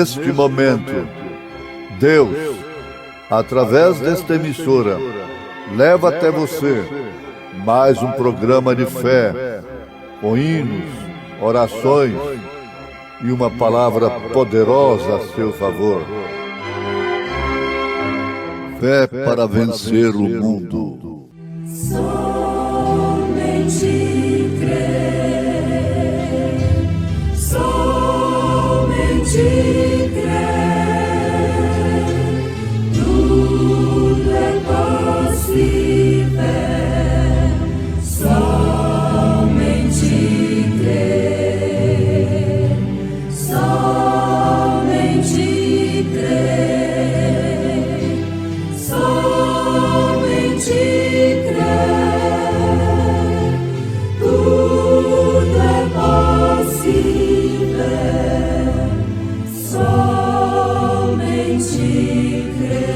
neste momento, Deus, através desta emissora, leva até você mais um programa de fé, com hinos, orações e uma palavra poderosa a seu favor. Fé para vencer o mundo. Somente crer, somente crer, tudo é possível. Somente crer, somente crer, somente crer, tudo é possível. Somente crer.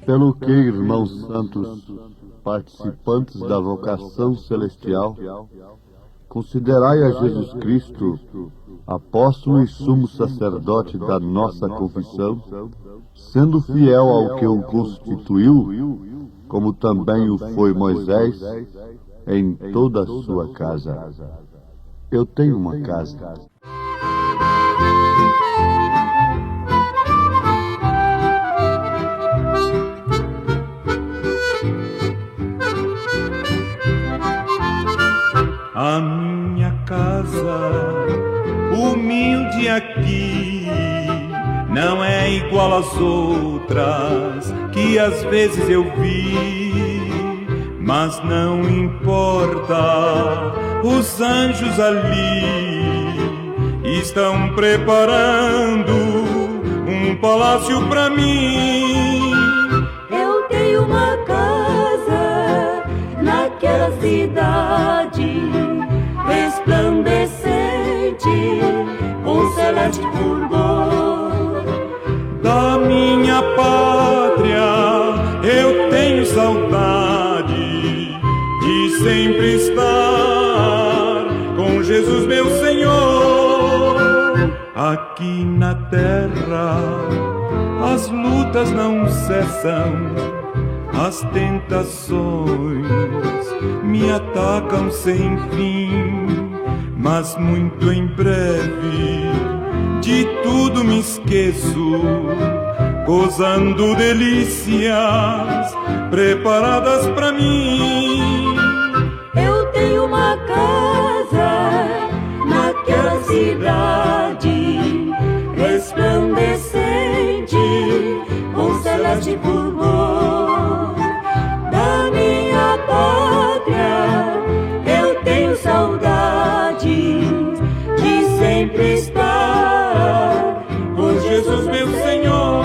Pelo que, irmãos santos, participantes da vocação celestial, considerai a Jesus Cristo, apóstolo e sumo sacerdote da nossa confissão, sendo fiel ao que o constituiu, como também o foi Moisés, em toda a sua casa. Eu tenho uma casa. A minha casa, humilde aqui, não é igual às outras que às vezes eu vi, mas não importa, os anjos ali estão preparando um palácio pra mim. Eu tenho uma casa naquela cidade resplandecente, com celeste fulgor. Da minha pátria eu tenho saudade de sempre estar com Jesus meu Senhor. Aqui na terra as lutas não cessam, as tentações me atacam sem fim, mas muito em breve de tudo me esqueço, gozando delícias preparadas pra mim. Eu tenho uma casa naquela cidade resplandecente, com celeste fulgor. Da minha pátria eu tenho saudade de sempre estar com Jesus meu Senhor.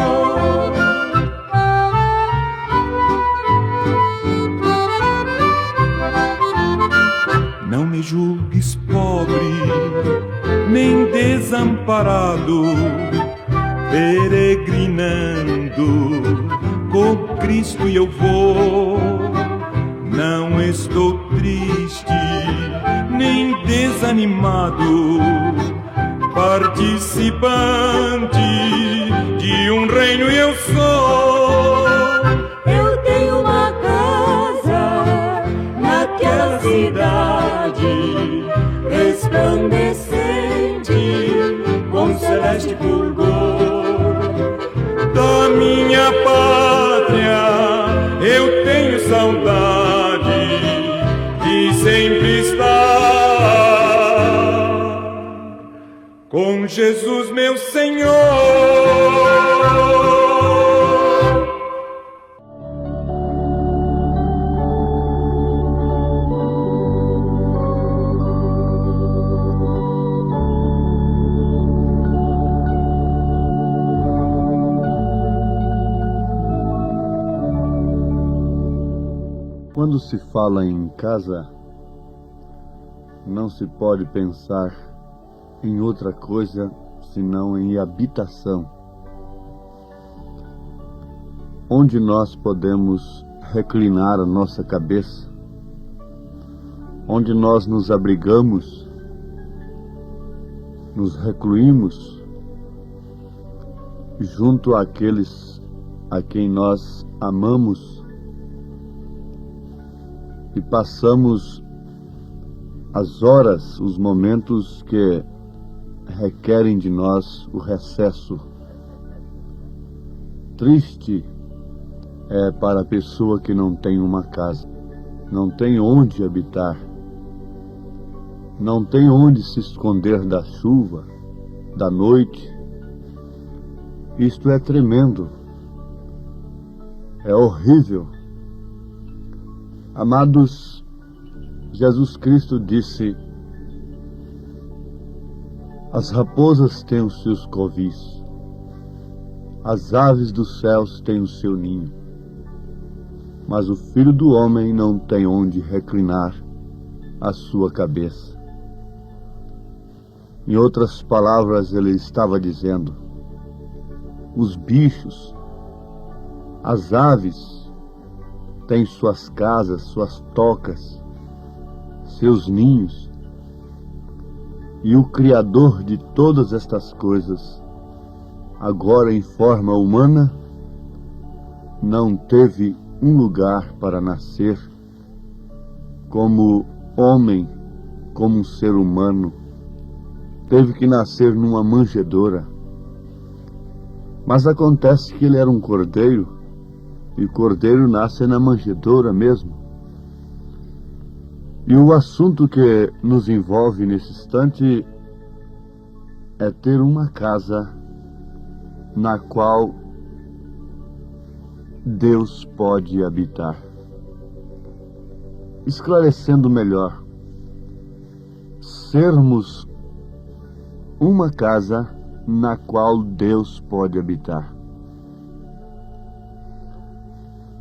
Não me julgues pobre, nem desamparado, peregrinando com Cristo e eu vou. Não estou triste, nem desanimado, participante de um reino eu sou. Eu tenho uma casa naquela cidade resplandecente, com celeste fulgor. Da minha pátria eu tenho saudade de sempre estar com Jesus meu Senhor. Quando se fala em casa, não se pode pensar em outra coisa senão em habitação, onde nós podemos reclinar a nossa cabeça, onde nós nos abrigamos nos recluímos junto àqueles a quem nós amamos e passamos as horas, os momentos que requerem de nós o recesso. Triste é para a pessoa que não tem uma casa, não tem onde habitar, não tem onde se esconder da chuva, da noite. Isto é tremendo, é horrível. Amados, Jesus Cristo disse: as raposas têm os seus covis, as aves dos céus têm o seu ninho, mas o Filho do Homem não tem onde reclinar a sua cabeça. Em outras palavras, ele estava dizendo: os bichos, as aves, têm suas casas, suas tocas, seus ninhos, e o Criador de todas estas coisas, agora em forma humana, não teve um lugar para nascer como homem, como um ser humano. Teve que nascer numa manjedoura. Mas acontece que ele era um cordeiro, e o cordeiro nasce na manjedoura mesmo. E o assunto que nos envolve nesse instante é ter uma casa na qual Deus pode habitar. Esclarecendo melhor, sermos uma casa na qual Deus pode habitar.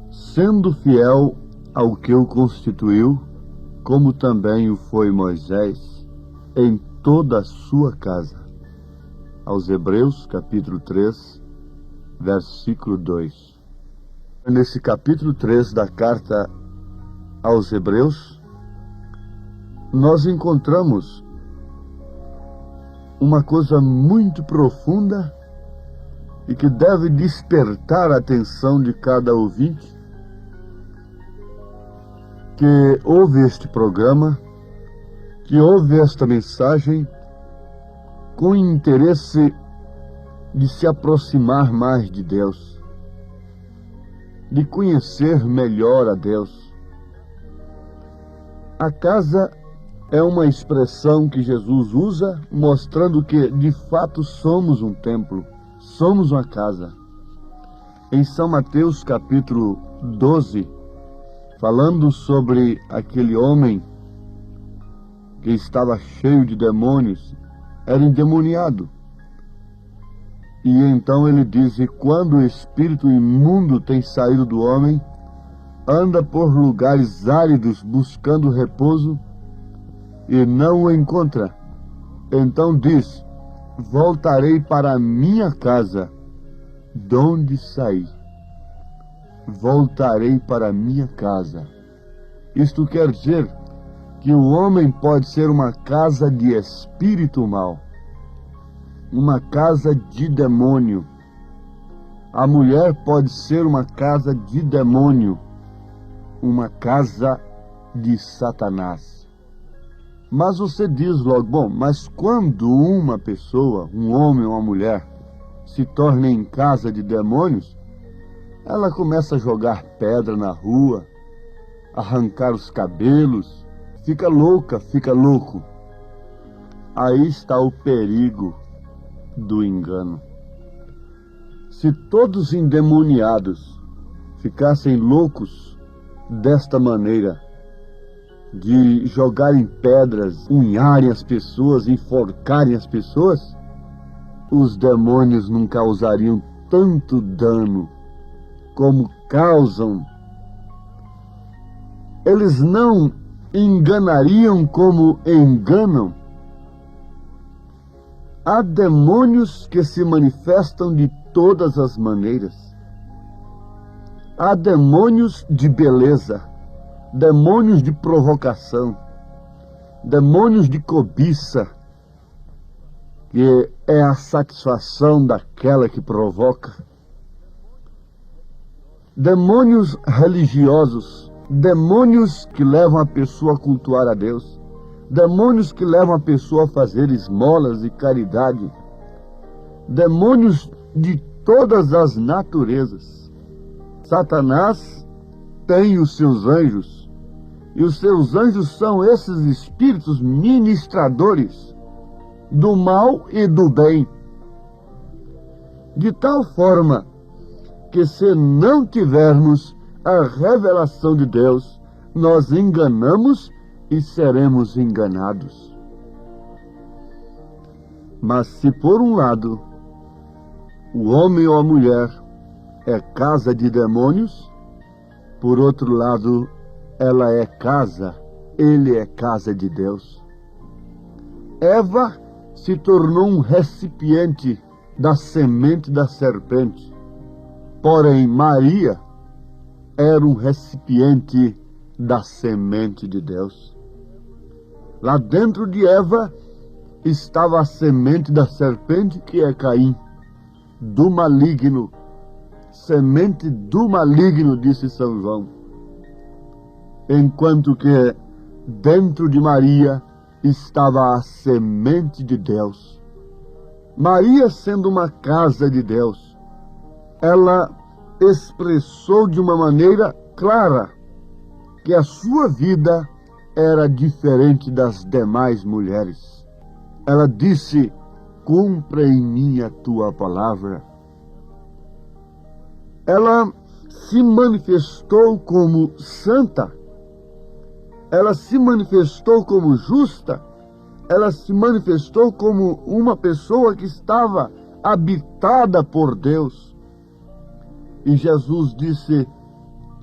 Sendo fiel ao que o constituiu, como também o foi Moisés, em toda a sua casa. Aos Hebreus, capítulo 3, versículo 2. Nesse capítulo 3 da carta aos Hebreus, nós encontramos uma coisa muito profunda e que deve despertar a atenção de cada ouvinte que ouve este programa, que ouve esta mensagem com interesse de se aproximar mais de Deus, de conhecer melhor a Deus. A casa é uma expressão que Jesus usa, mostrando que, de fato, somos um templo, somos uma casa. Em São Mateus, capítulo 12, falando sobre aquele homem que estava cheio de demônios, era endemoniado. E então ele diz: e quando o espírito imundo tem saído do homem, anda por lugares áridos buscando repouso, e não o encontra. Então diz: voltarei para a minha casa, donde saí. Voltarei para a minha casa. Isto quer dizer que o homem pode ser uma casa de espírito mau, uma casa de demônio. A mulher pode ser uma casa de demônio, uma casa de Satanás. Mas você diz logo: bom, mas quando uma pessoa, um homem ou uma mulher, se torna em casa de demônios, ela começa a jogar pedra na rua, arrancar os cabelos, fica louca, fica louco. Aí está o perigo do engano. Se todos endemoniados ficassem loucos desta maneira, de jogarem pedras, unharem as pessoas, enforcarem as pessoas, os demônios não causariam tanto dano como causam. Eles não enganariam como enganam. Há demônios que se manifestam de todas as maneiras. Há demônios de beleza, demônios de provocação, demônios de cobiça, que é a satisfação daquela que provoca. Demônios religiosos, demônios que levam a pessoa a cultuar a Deus, demônios que levam a pessoa a fazer esmolas e caridade, demônios de todas as naturezas. Satanás tem os seus anjos, e os seus anjos são esses espíritos ministradores do mal e do bem, de tal forma que, se não tivermos a revelação de Deus, nós enganamos e seremos enganados. Mas se por um lado o homem ou a mulher é casa de demônios, por outro lado ela é casa, ele é casa de Deus. Eva se tornou um recipiente da semente da serpente, porém Maria era um recipiente da semente de Deus. Lá dentro de Eva estava a semente da serpente, que é Caim, do maligno, semente do maligno, disse São João. Enquanto que dentro de Maria estava a semente de Deus. Maria, sendo uma casa de Deus, ela expressou de uma maneira clara que a sua vida era diferente das demais mulheres. Ela disse: cumpra em mim a tua palavra. Ela se manifestou como santa, ela se manifestou como justa, ela se manifestou como uma pessoa que estava habitada por Deus. E Jesus disse: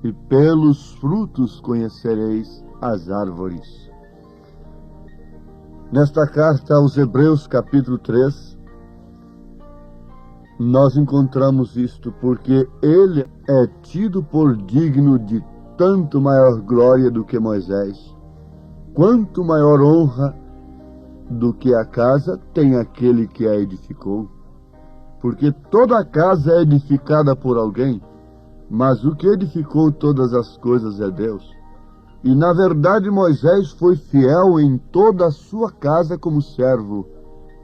e pelos frutos conhecereis as árvores. Nesta carta aos Hebreus, capítulo 3, nós encontramos isto, porque ele é tido por digno de tanto maior glória do que Moisés. Quanto maior honra do que a casa tem aquele que a edificou. Porque toda a casa é edificada por alguém, mas o que edificou todas as coisas é Deus. E na verdade Moisés foi fiel em toda a sua casa como servo,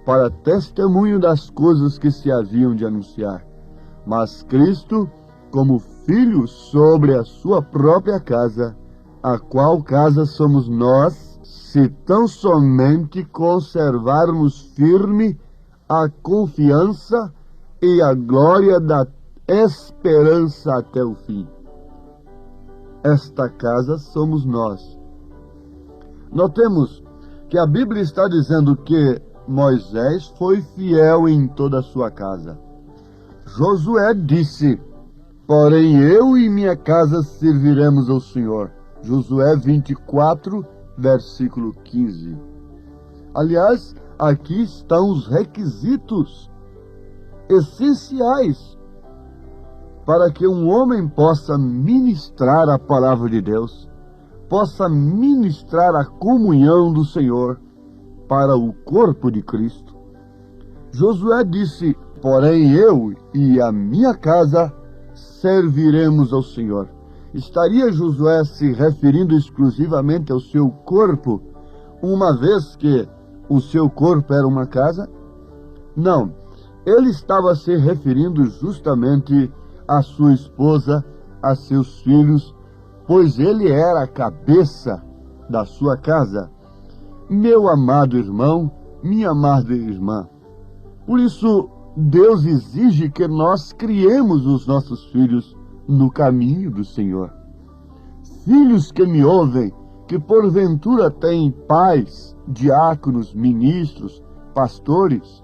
para testemunho das coisas que se haviam de anunciar. Mas Cristo, como filho sobre a sua própria casa, a qual casa somos nós, se tão somente conservarmos firme a confiança e a glória da esperança até o fim. Esta casa somos nós. Notemos que a Bíblia está dizendo que Moisés foi fiel em toda a sua casa. Josué disse: porém eu e minha casa serviremos ao Senhor. Josué 24, versículo 15. Aliás, aqui estão os requisitos essenciais para que um homem possa ministrar a palavra de Deus, possa ministrar a comunhão do Senhor para o corpo de Cristo. Josué disse: porém eu e a minha casa serviremos ao Senhor. Estaria Josué se referindo exclusivamente ao seu corpo, uma vez que o seu corpo era uma casa? Não, ele estava se referindo justamente a sua esposa, a seus filhos, pois ele era a cabeça da sua casa. Meu amado irmão, minha amada irmã, por isso Deus exige que nós criemos os nossos filhos no caminho do Senhor. Filhos que me ouvem, que porventura têm pais, diáconos, ministros, pastores,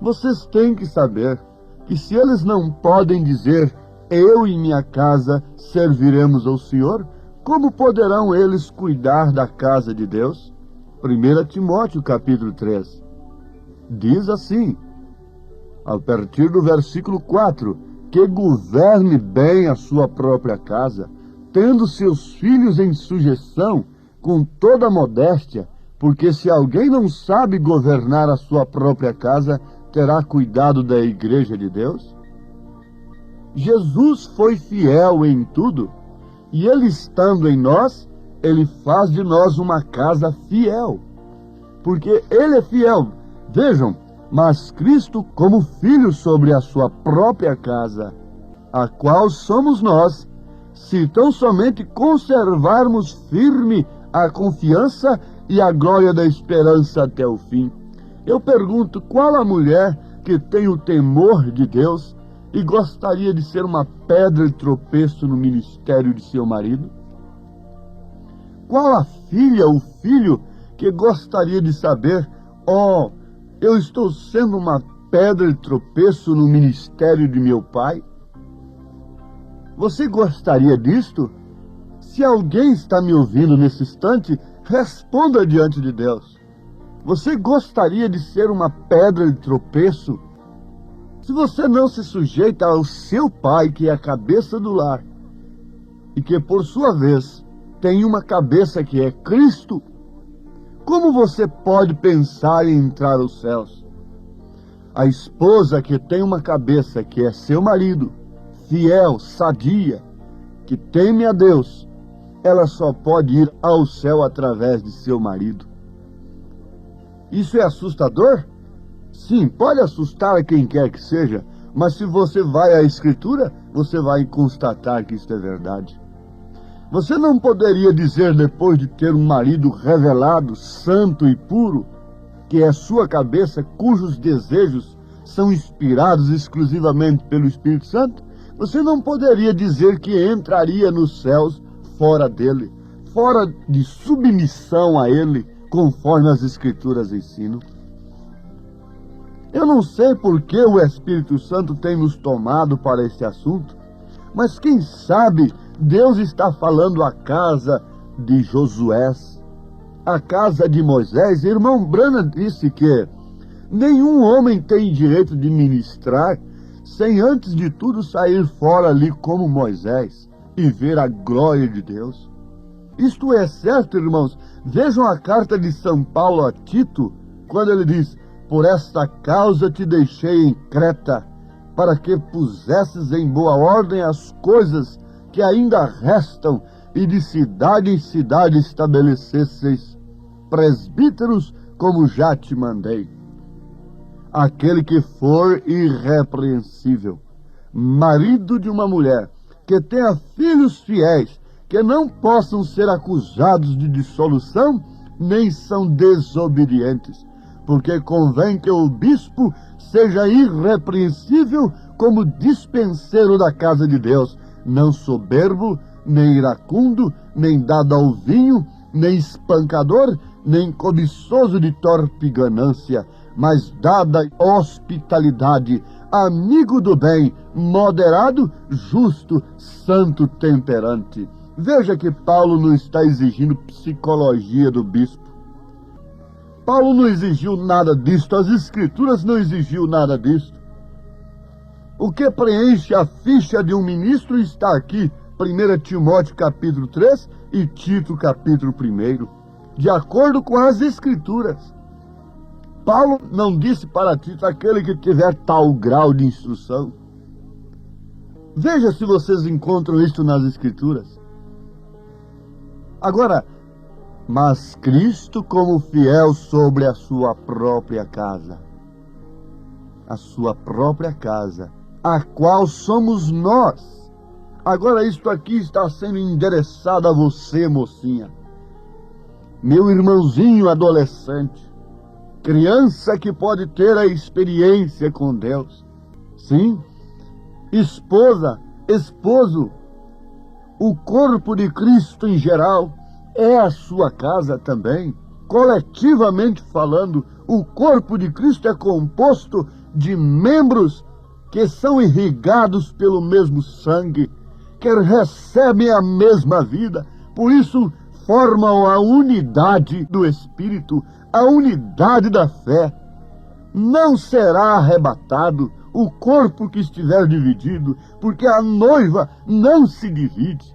vocês têm que saber que se eles não podem dizer: eu e minha casa serviremos ao Senhor, como poderão eles cuidar da casa de Deus? 1 Timóteo capítulo 3 diz assim, a partir do versículo 4, que governe bem a sua própria casa, tendo seus filhos em sujeição com toda modéstia, Porque se alguém não sabe governar a sua própria casa, terá cuidado da igreja de Deus? Jesus foi fiel em tudo, e ele estando em nós, ele faz de nós uma casa fiel. Porque ele é fiel. Vejam, mas Cristo como filho sobre a sua própria casa, a qual somos nós, se tão somente conservarmos firme a confiança e a glória da esperança até o fim. Eu pergunto, qual a mulher que tem o temor de Deus e gostaria de ser uma pedra de tropeço no ministério de seu marido? Qual a filha, o filho, que gostaria de saber, eu estou sendo uma pedra de tropeço no ministério de meu pai? Você gostaria disto? Se alguém está me ouvindo nesse instante, responda diante de Deus. Você gostaria de ser uma pedra de tropeço? Se você não se sujeita ao seu pai, que é a cabeça do lar, e que por sua vez tem uma cabeça que é Cristo, como você pode pensar em entrar aos céus? A esposa que tem uma cabeça que é seu marido, fiel, sadia, que teme a Deus, ela só pode ir ao céu através de seu marido. Isso é assustador? Sim, pode assustar a quem quer que seja, mas se você vai à Escritura, você vai constatar que isso é verdade. Você não poderia dizer, depois de ter um marido revelado, santo e puro, que é sua cabeça, cujos desejos são inspirados exclusivamente pelo Espírito Santo, você não poderia dizer que entraria nos céus fora dele, fora de submissão a ele, conforme as Escrituras ensinam. Eu não sei por que o Espírito Santo tem nos tomado para esse assunto, mas quem sabe Deus está falando à casa de Josué, à casa de Moisés. Irmão Branham disse que nenhum homem tem direito de ministrar sem antes de tudo sair fora ali como Moisés e ver a glória de Deus. Isto é certo, irmãos. Vejam a carta de São Paulo a Tito, quando ele diz: por esta causa te deixei em Creta, para que pusesses em boa ordem as coisas que ainda restam, e de cidade em cidade estabelecesseis presbíteros, como já te mandei. Aquele que for irrepreensível, marido de uma mulher, que tenha filhos fiéis, que não possam ser acusados de dissolução, nem são desobedientes, porque convém que o bispo seja irrepreensível como dispenseiro da casa de Deus, não soberbo, nem iracundo, nem dado ao vinho, nem espancador, nem cobiçoso de torpe ganância, mas dada hospitalidade, amigo do bem, moderado, justo, santo, temperante. Veja que Paulo não está exigindo psicologia do bispo. Paulo não exigiu nada disto, as Escrituras não exigiu nada disto. O que preenche a ficha de um ministro está aqui, 1 Timóteo capítulo 3 e Tito capítulo 1, de acordo com as Escrituras. Paulo não disse para Tito: aquele que tiver tal grau de instrução. Veja se vocês encontram isso nas Escrituras. Agora, mas Cristo como fiel sobre a sua própria casa. A sua própria casa, a qual somos nós. Agora isto aqui está sendo endereçado a você, mocinha. Meu irmãozinho adolescente. Criança que pode ter a experiência com Deus. Sim. Esposa, esposo. O corpo de Cristo em geral é a sua casa também. Coletivamente falando, o corpo de Cristo é composto de membros que são irrigados pelo mesmo sangue, que recebem a mesma vida, por isso formam a unidade do Espírito, a unidade da fé. Não será arrebatado o corpo que estiver dividido, porque a noiva não se divide.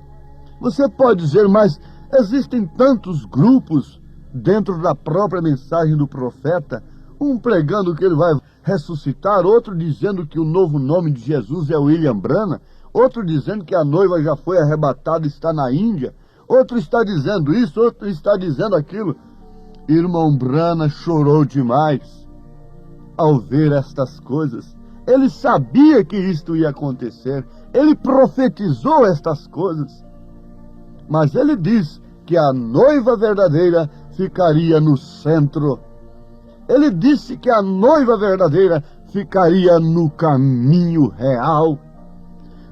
Você pode dizer, mas existem tantos grupos dentro da própria mensagem do profeta, um pregando que ele vai ressuscitar, outro dizendo que o novo nome de Jesus é William Branham, outro dizendo que a noiva já foi arrebatada e está na Índia, outro está dizendo isso, outro está dizendo aquilo. Irmão Branham chorou demais ao ver estas coisas. Ele sabia que isto ia acontecer, ele profetizou estas coisas, mas ele diz que a noiva verdadeira ficaria no centro. Ele disse que a noiva verdadeira ficaria no caminho real.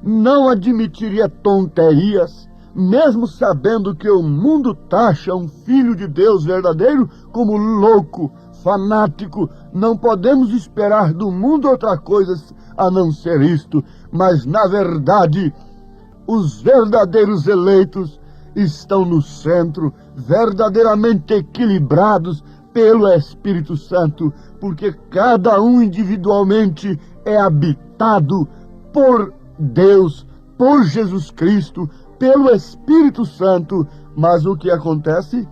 Não admitiria tonterias, mesmo sabendo que o mundo taxa um filho de Deus verdadeiro como louco, fanático. Não podemos esperar do mundo outra coisa a não ser isto, mas na verdade, os verdadeiros eleitos estão no centro, verdadeiramente equilibrados pelo Espírito Santo, porque cada um individualmente é habitado por Deus, por Jesus Cristo, pelo Espírito Santo. Mas o que acontece?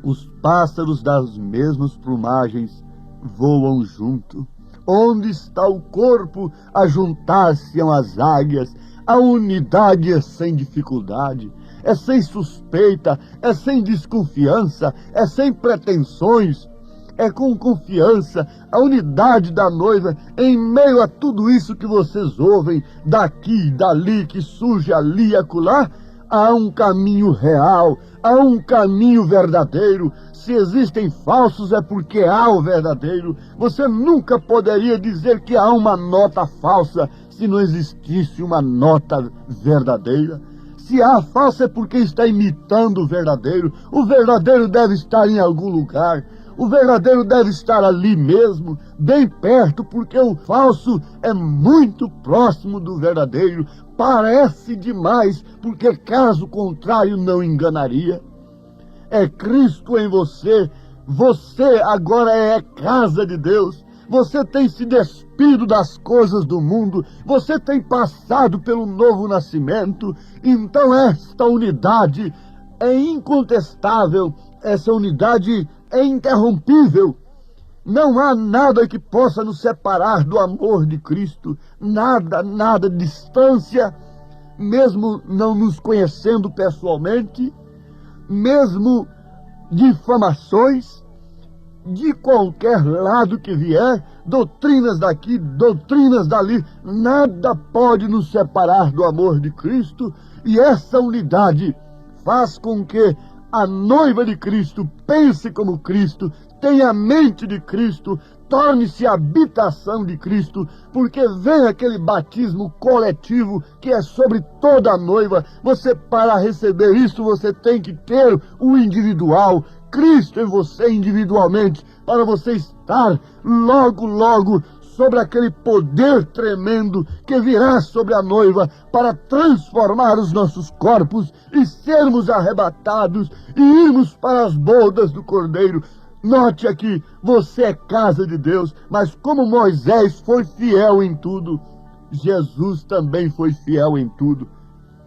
Os pássaros das mesmas plumagens voam junto. Onde está o corpo, ajuntar-se as águias. A unidade é sem dificuldade, é sem suspeita, é sem desconfiança, é sem pretensões, é com confiança. A unidade da noiva, em meio a tudo isso que vocês ouvem, daqui, dali, que surge ali e acolá, há um caminho real, há um caminho verdadeiro. Se existem falsos é porque há o verdadeiro. Você nunca poderia dizer que há uma nota falsa se não existisse uma nota verdadeira. Se há falsa é porque está imitando o verdadeiro. O verdadeiro deve estar em algum lugar. O verdadeiro deve estar ali mesmo, bem perto, porque o falso é muito próximo do verdadeiro. Parece demais, porque caso contrário não enganaria. É Cristo em você. Você agora é casa de Deus. Você tem se despido das coisas do mundo. Você tem passado pelo novo nascimento. Então esta unidade é incontestável. Essa unidade é interrompível. Não há nada que possa nos separar do amor de Cristo. Nada, nada. Distância, mesmo não nos conhecendo pessoalmente, mesmo difamações, de qualquer lado que vier, doutrinas daqui, doutrinas dali, nada pode nos separar do amor de Cristo. E essa unidade faz com que a noiva de Cristo pense como Cristo, tenha a mente de Cristo, torne-se habitação de Cristo, porque vem aquele batismo coletivo que é sobre toda a noiva. Você, para receber isso, você tem que ter o individual, Cristo em você individualmente, para você estar logo, logo sobre aquele poder tremendo que virá sobre a noiva para transformar os nossos corpos e sermos arrebatados e irmos para as bodas do Cordeiro. Note aqui, você é casa de Deus, mas como Moisés foi fiel em tudo, Jesus também foi fiel em tudo.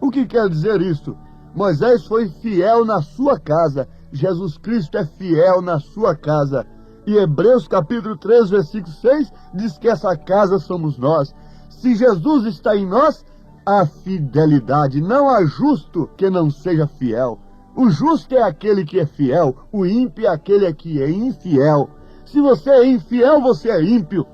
O que quer dizer isso? Moisés foi fiel na sua casa, Jesus Cristo é fiel na sua casa. E Hebreus capítulo 3, versículo 6, diz que essa casa somos nós. Se Jesus está em nós, há fidelidade. Não há justo que não seja fiel. O justo é aquele que é fiel, o ímpio é aquele que é infiel. Se você é infiel, você é ímpio.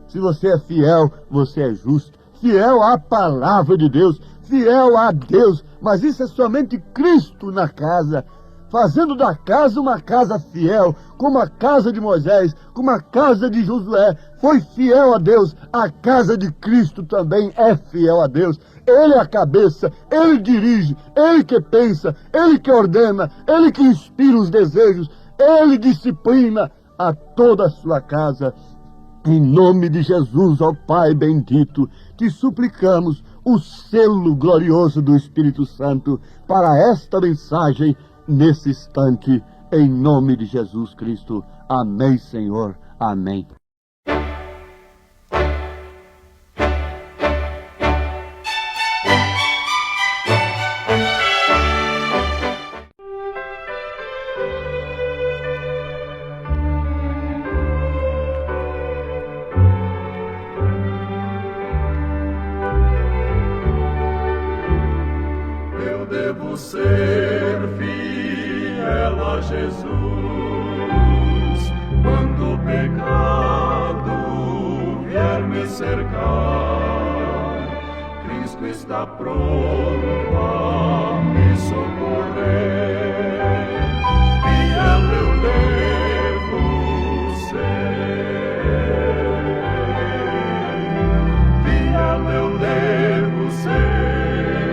Se você é fiel, você é justo. Fiel à palavra de Deus, fiel a Deus. Mas isso é somente Cristo na casa, fazendo da casa uma casa fiel, como a casa de Moisés, como a casa de Josué foi fiel a Deus. A casa de Cristo também é fiel a Deus. Ele é a cabeça, Ele dirige, Ele que pensa, Ele que ordena, Ele que inspira os desejos, Ele disciplina a toda a sua casa. Em nome de Jesus, ó Pai bendito, te suplicamos o selo glorioso do Espírito Santo para esta mensagem nesse instante, em nome de Jesus Cristo. Amém, Senhor. Amém. ser fiel a Jesus. Quando o pecado vier me cercar, Cristo está pronto a me socorrer. Fiel eu devo ser, fiel eu devo ser,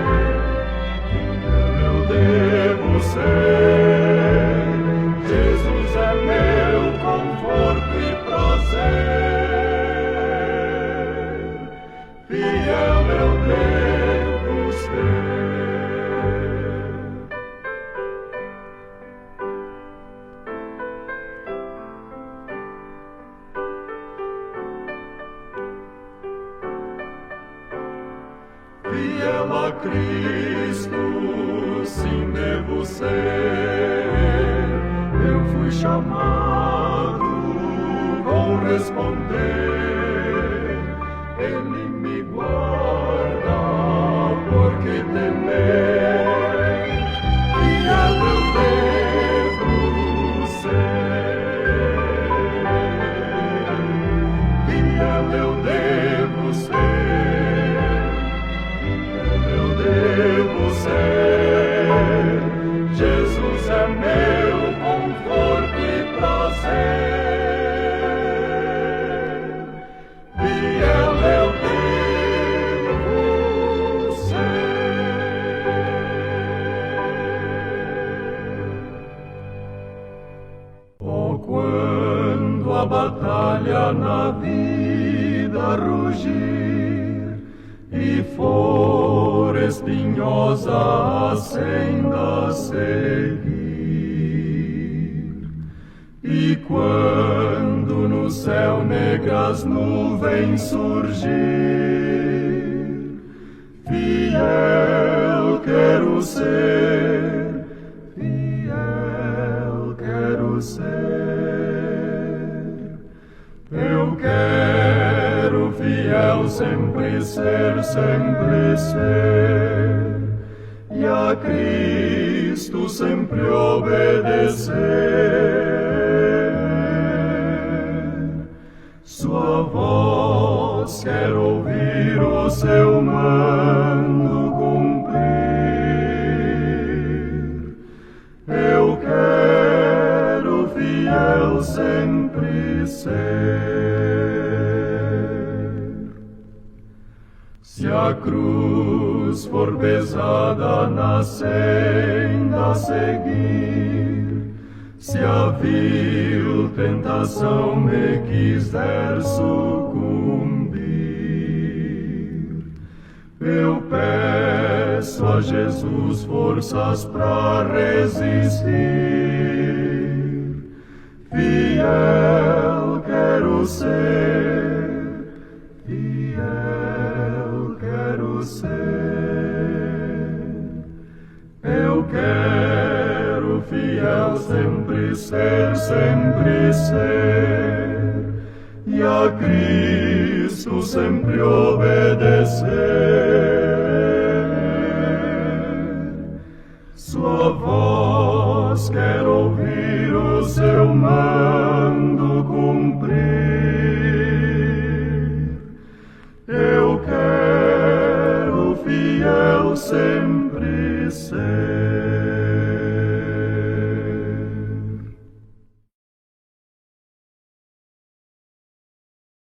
fiel eu devo ser. Jesus é meu conforto e prazer. Fiel eu devo ser. Fiel a Cristo, sim devo ser. Eu fui chamado, vou responder. Ele me guarda, porque temer. Fiel eu devo ser. Fiel eu devo ser. Eu devo ser. Jesus é meu conforto e prazer. Fiel eu devo ser. Oh, quando a batalha na vida rugir e for espinhosa a senda a seguir, e quando no céu negras nuvens surgir, fiel quero ser, fiel quero ser. Eu quero fiel sempre ser, e a Cristo sempre obedecer. Sua voz quero ouvir, o seu mando cumprir. Eu quero fiel sempre ser. Se a cruz for pesada na senda a seguir, se a vil tentação me quiser sucumbir, eu peço a Jesus forças pra resistir. Fiel quero ser, fiel quero ser. Eu quero fiel sempre ser, e a Cristo sempre obedecer. Sua voz quero ouvir, o seu mando cumprir. Eu quero fiel sempre ser.